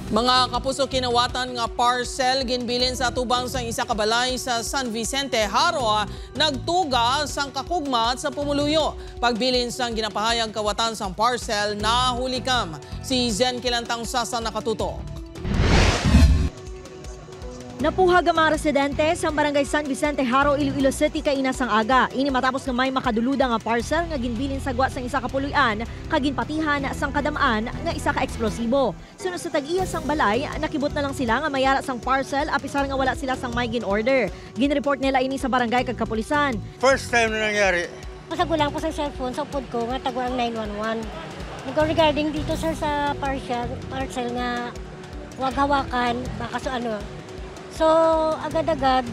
Mga kapuso, kinawatan nga parcel ginbilin sa tubang sa isa ka balay sa San Vicente, Haro, nagtuga sang kakugmat sa pumuluyo. Pagbilin sang ginapahayag kawatan sang parcel na hulikam. Si Zen Kilantang Sasa nakatutok. Napuhag ang mga residente sa barangay San Vicente, Haro, Iloilo City kainasang aga. Ini matapos nga may makaduluda nga parcel nga ginbilin sa gwa sang isa ka puluyan kaginpatihan sang kadamaan nga isa ka eksplosibo. Sunod sa tag-iya sang balay, nakibot na lang sila nga mayara sang parcel apisar nga wala sila sang may gin-order. Ginreport nila ini sa barangay kag kapulisan. First time na nangyari. Masagulang ko sa cellphone sa upod ko nga tagwa ang 911. Regarding dito sir sa parcel nga wag hawakan baka So, agad-agad,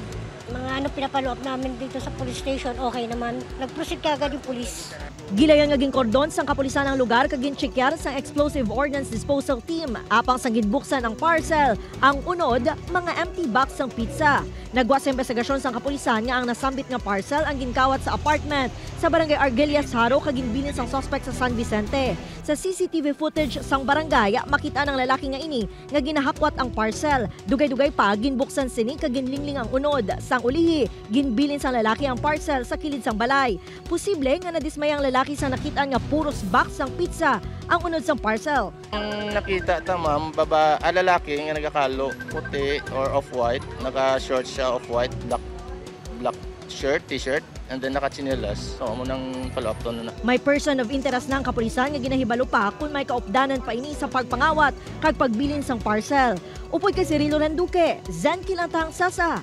mga pinapalo up namin dito sa police station, okay naman. Nag-proceed kaagad yung police. Gilayan nga ginkordon sang kapulisan ng lugar kag ginchekyar sang Explosive Ordnance Disposal Team. Apang sang ginbuksan ang parcel, ang unod, mga empty box sang pizza. Nagwa sa investigasyon sang kapulisan nga ang nasambit nga parcel ang ginkawat sa apartment sa barangay Argelias, Haro kag ginbilin sang suspect sa San Vicente. Sa CCTV footage sang barangay, makita ng lalaki nga ini nga ginahakwat ang parcel. Dugay-dugay pa ginbuksan sini kag ginlingling ang unod. Sang ulihi, ginbilin sang lalaki ang parcel sa kilid sang balay. Posible nga nadismay ang lalaki sa nakita nga puros box sang pizza ang unod sang parcel. Ang nakita ma'am, lalaki nga nagakalo, puti or off-white, naka-short siya off-white, black shirt, t-shirt, and then naka-chinelas. So, amo nang follow-up to na. May person of interest ng kapulisan nga ginahibalo pa kung may kaupdanan pa ini sa pagpangawat kag pagbilin sang parcel. Upoy kay Cirilo Randuque, Zen Kilantang Sasa,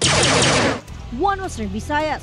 One Western Visayas.